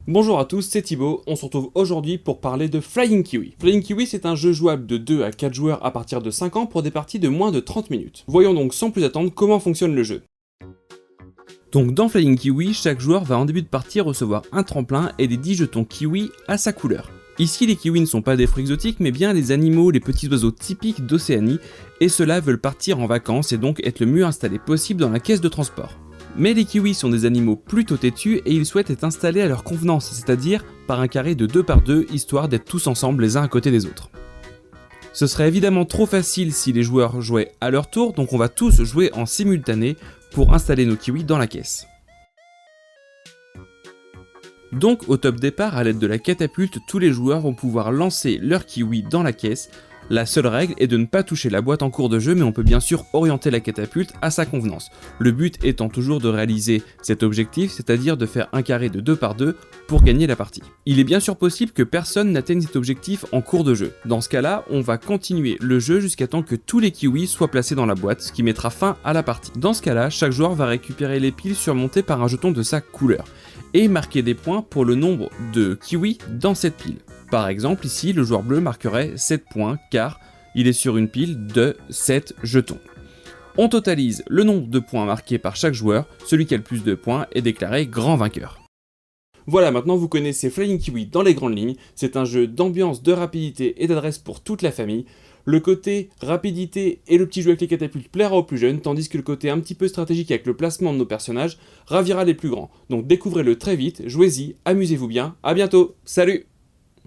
Bonjour à tous, c'est Thibaut, on se retrouve aujourd'hui pour parler de Flying Kiwi. Flying Kiwi, c'est un jeu jouable de 2 à 4 joueurs à partir de 5 ans pour des parties de moins de 30 minutes. Voyons donc sans plus attendre comment fonctionne le jeu. Donc dans Flying Kiwi, chaque joueur va en début de partie recevoir un tremplin et des 10 jetons kiwi à sa couleur. Ici les kiwis ne sont pas des fruits exotiques mais bien les animaux, les petits oiseaux typiques d'Océanie, et ceux-là veulent partir en vacances et donc être le mieux installés possible dans la caisse de transport. Mais les kiwis sont des animaux plutôt têtus et ils souhaitent être installés à leur convenance, c'est-à-dire par un carré de 2 par 2, histoire d'être tous ensemble les uns à côté des autres. Ce serait évidemment trop facile si les joueurs jouaient à leur tour, donc on va tous jouer en simultané pour installer nos kiwis dans la caisse. Donc au top départ, à l'aide de la catapulte, tous les joueurs vont pouvoir lancer leur kiwi dans la caisse. La seule règle est de ne pas toucher la boîte en cours de jeu, mais on peut bien sûr orienter la catapulte à sa convenance. Le but étant toujours de réaliser cet objectif, c'est-à-dire de faire un carré de 2 par 2 pour gagner la partie. Il est bien sûr possible que personne n'atteigne cet objectif en cours de jeu. Dans ce cas-là, on va continuer le jeu jusqu'à temps que tous les kiwis soient placés dans la boîte, ce qui mettra fin à la partie. Dans ce cas-là, chaque joueur va récupérer les piles surmontées par un jeton de sa couleur et marquer des points pour le nombre de kiwis dans cette pile. Par exemple, ici, le joueur bleu marquerait 7 points car il est sur une pile de 7 jetons. On totalise le nombre de points marqués par chaque joueur, celui qui a le plus de points est déclaré grand vainqueur. Voilà, maintenant vous connaissez Flying Kiwi dans les grandes lignes, c'est un jeu d'ambiance, de rapidité et d'adresse pour toute la famille. Le côté rapidité et le petit jeu avec les catapultes plaira aux plus jeunes, tandis que le côté un petit peu stratégique avec le placement de nos personnages ravira les plus grands. Donc découvrez-le très vite, jouez-y, amusez-vous bien, à bientôt, salut!